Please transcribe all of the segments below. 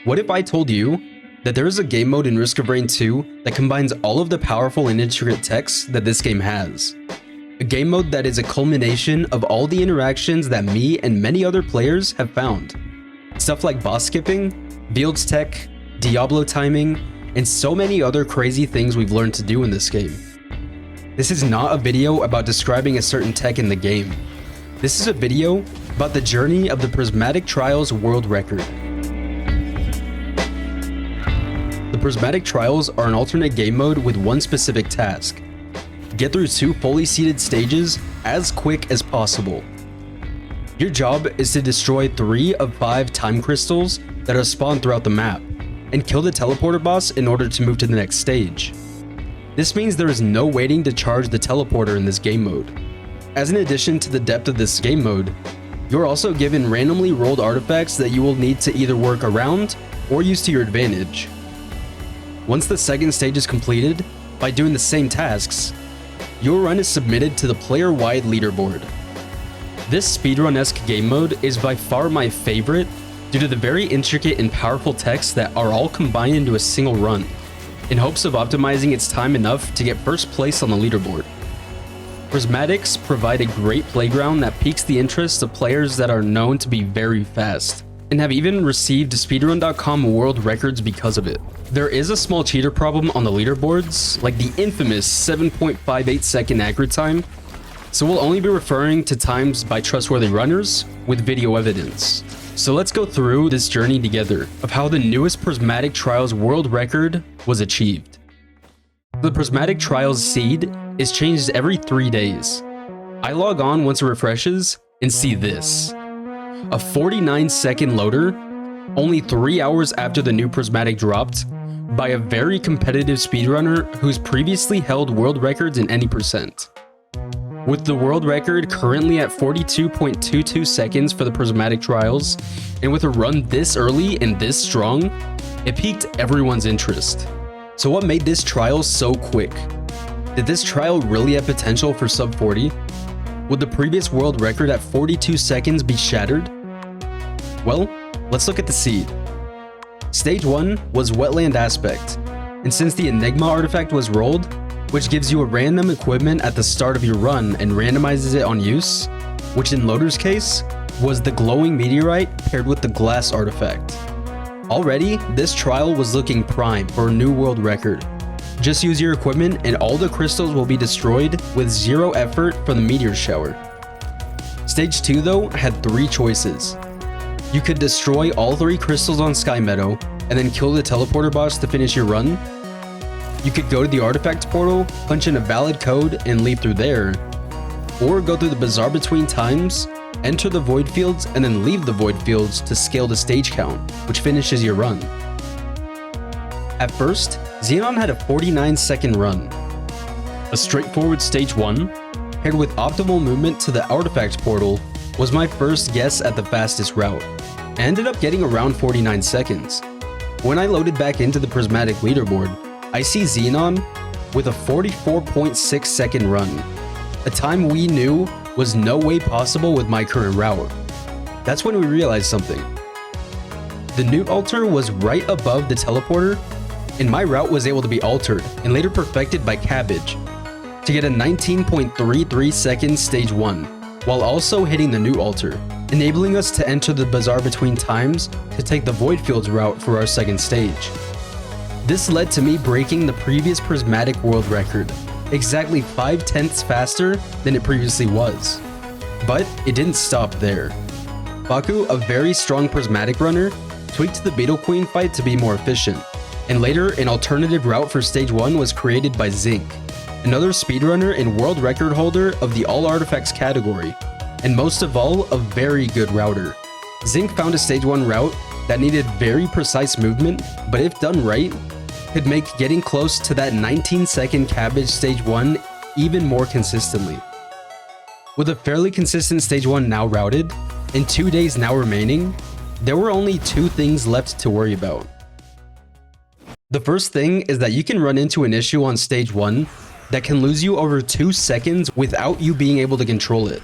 What if I told you that there is a game mode in Risk of Rain 2 that combines all of the powerful and intricate techs that this game has? A game mode that is a culmination of all the interactions that me and many other players have found. Stuff like boss skipping, Field's tech, Diablo timing, and so many other crazy things we've learned to do in this game. This is not a video about describing a certain tech in the game. This is a video about the journey of the Prismatic Trials world record. The Prismatic Trials are an alternate game mode with one specific task. Get through 2 fully seeded stages as quick as possible. Your job is to destroy 3 of 5 time crystals that are spawned throughout the map, and kill the teleporter boss in order to move to the next stage. This means there is no waiting to charge the teleporter in this game mode. As an addition to the depth of this game mode, you're also given randomly rolled artifacts that you will need to either work around or use to your advantage. Once the second stage is completed, by doing the same tasks, your run is submitted to the player-wide leaderboard. This speedrun-esque game mode is by far my favorite due to the very intricate and powerful techs that are all combined into a single run, in hopes of optimizing its time enough to get first place on the leaderboard. Prismatics provide a great playground that piques the interest of players that are known to be very fast, and have even received speedrun.com world records because of it. There is a small cheater problem on the leaderboards, like the infamous 7.58 second accurate time, so we'll only be referring to times by trustworthy runners with video evidence. So let's go through this journey together of how the newest Prismatic Trials world record was achieved. The Prismatic Trials seed is changed every 3 days. I log on once it refreshes and see this. A 49-second loader, only 3 hours after the new Prismatic dropped, by a very competitive speedrunner who's previously held world records in any percent. With the world record currently at 42.22 seconds for the Prismatic Trials, and with a run this early and this strong, it piqued everyone's interest. So what made this trial so quick? Did this trial really have potential for sub 40? Would the previous world record at 42 seconds be shattered? Well, let's look at the seed. Stage 1 was Wetland Aspect, and since the Enigma artifact was rolled, which gives you a random equipment at the start of your run and randomizes it on use, which in Loader's case was the glowing meteorite paired with the glass artifact. Already, this trial was looking prime for a new world record. Just use your equipment and all the crystals will be destroyed with 0 effort from the meteor shower. Stage 2 though had 3 choices. You could destroy all 3 crystals on Sky Meadow and then kill the teleporter boss to finish your run. You could go to the artifact portal, punch in a valid code, and leave through there. Or go through the bazaar between times, enter the void fields, and then leave the void fields to scale the stage count, which finishes your run. At first, Xenon had a 49-second run. A straightforward stage 1, paired with optimal movement to the artifact portal, was my first guess at the fastest route. I ended up getting around 49 seconds. When I loaded back into the Prismatic leaderboard, I see Xenon with a 44.6 second run, a time we knew was no way possible with my current route. That's when we realized something. The Newt altar was right above the teleporter, and my route was able to be altered and later perfected by Cabbage to get a 19.33 second stage 1, while also hitting the Newt altar, enabling us to enter the bazaar between times to take the void fields route for our second stage. This led to me breaking the previous Prismatic world record, exactly 5/10ths faster than it previously was. But it didn't stop there. Faku, a very strong Prismatic runner, tweaked the Beetle Queen fight to be more efficient, and later an alternative route for stage 1 was created by Zinc, another speedrunner and world record holder of the all artifacts category, and most of all, a very good router. Zinc found a stage 1 route that needed very precise movement, but if done right, could make getting close to that 19-second Cabbage stage 1 even more consistently. With a fairly consistent stage 1 now routed, and 2 days now remaining, there were only 2 things left to worry about. The first thing is that you can run into an issue on stage 1 that can lose you over 2 seconds without you being able to control it.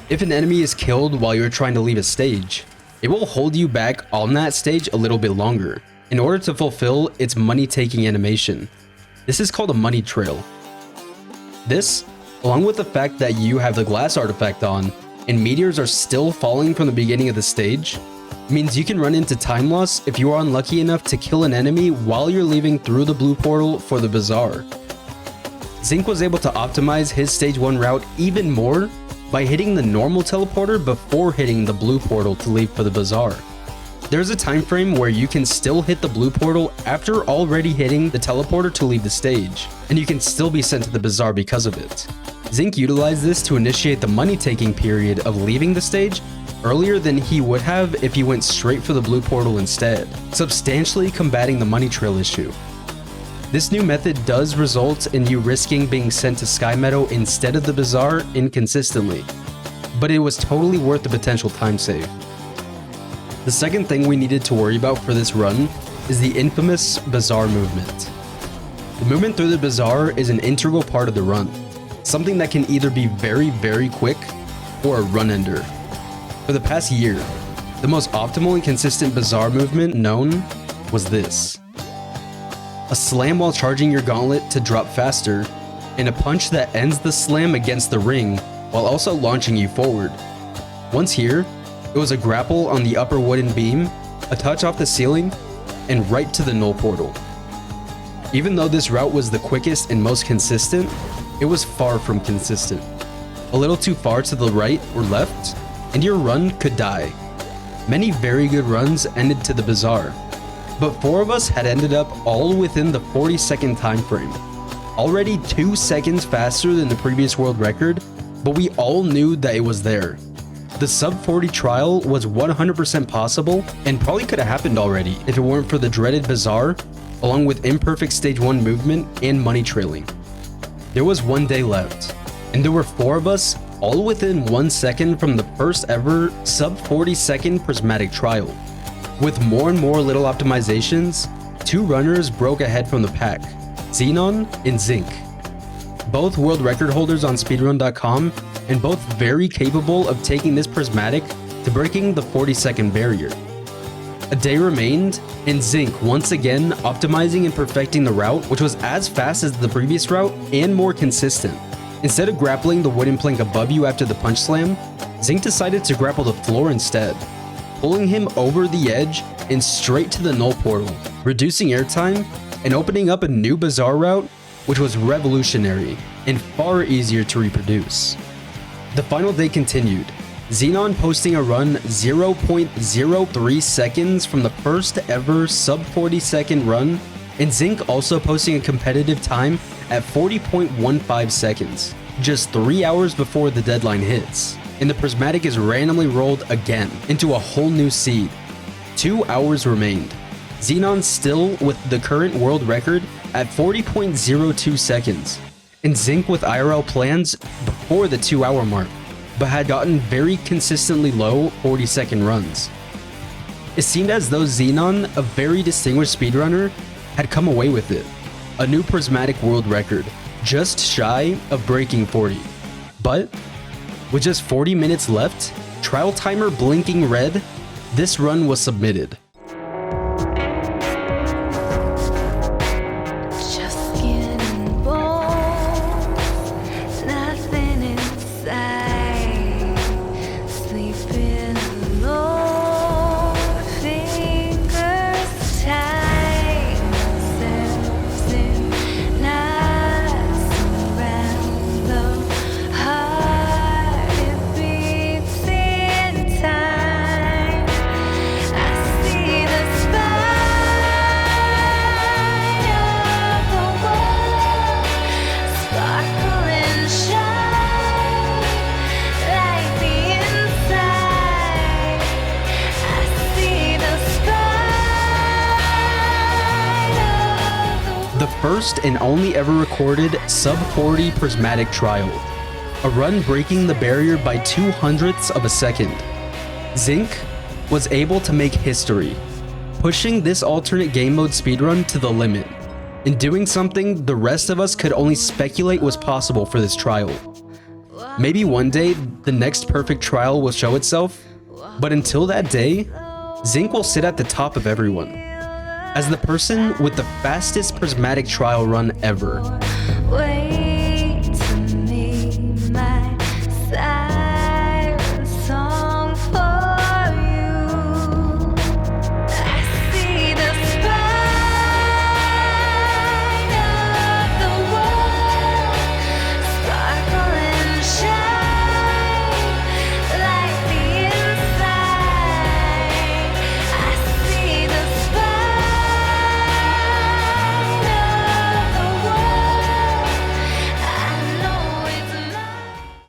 If an enemy is killed while you're trying to leave a stage, It will hold you back on that stage a little bit longer in order to fulfill its money-taking animation. This is called a money trail. This, along with the fact that you have the glass artifact on and meteors are still falling from the beginning of the stage, means you can run into time loss if you are unlucky enough to kill an enemy while you're leaving through the blue portal for the bazaar. Zinc was able to optimize his stage 1 route even more by hitting the normal teleporter before hitting the blue portal to leave for the bazaar. There's a time frame where you can still hit the blue portal after already hitting the teleporter to leave the stage, and you can still be sent to the bazaar because of it. Zinc utilized this to initiate the money-taking period of leaving the stage earlier than he would have if he went straight for the blue portal instead, substantially combating the money trail issue. This new method does result in you risking being sent to Sky Meadow instead of the bazaar inconsistently, but it was totally worth the potential time save. The second thing we needed to worry about for this run is the infamous bazaar movement. The movement through the bazaar is an integral part of the run, something that can either be very quick or a run ender. For the past year, the most optimal and consistent bazaar movement known was this. A slam while charging your gauntlet to drop faster, and a punch that ends the slam against the ring while also launching you forward. Once here, it was a grapple on the upper wooden beam, a touch off the ceiling, and right to the null portal. Even though this route was the quickest and most consistent, it was far from consistent. A little too far to the right or left, and your run could die. Many very good runs ended to the bazaar, but 4 of us had ended up all within the 40-second time frame. Already 2 seconds faster than the previous world record, but we all knew that it was there. The sub 40 trial was 100% possible and probably could have happened already if it weren't for the dreaded bazaar, along with imperfect stage 1 movement and money trailing. There was 1 day left, and there were 4 of us all within 1 second from the first ever sub 40-second prismatic trial. With more and more little optimizations, 2 runners broke ahead from the pack, Xenon and Zinc. Both world record holders on speedrun.com, and both very capable of taking this prismatic to breaking the 40-second barrier. A day remained, and Zinc once again optimizing and perfecting the route, which was as fast as the previous route and more consistent. Instead of grappling the wooden plank above you after the punch slam, Zinc decided to grapple the floor instead, pulling him over the edge and straight to the null portal, reducing airtime and opening up a new bazaar route which was revolutionary and far easier to reproduce. The final day continued, Xenon posting a run 0.03 seconds from the first ever sub 40 second run, and Zinc also posting a competitive time at 40.15 seconds, just 3 hours before the deadline hits, and the prismatic is randomly rolled again into a whole new seed. 2 hours remained. Xenon still with the current world record at 40.02 seconds, and Zinc with IRL plans before the 2 hour mark, but had gotten very consistently low 40-second runs. It seemed as though Xenon, a very distinguished speedrunner, had come away with it. A new prismatic world record, just shy of breaking 40. But with just 40 minutes left, trial timer blinking red, this run was submitted. First and only ever recorded sub 40 prismatic trial, a run breaking the barrier by 0.02 of a second. Zinc was able to make history, pushing this alternate game mode speedrun to the limit, and doing something the rest of us could only speculate was possible for this trial. Maybe one day the next perfect trial will show itself, but until that day, Zinc will sit at the top of everyone, as the person with the fastest prismatic trial run ever.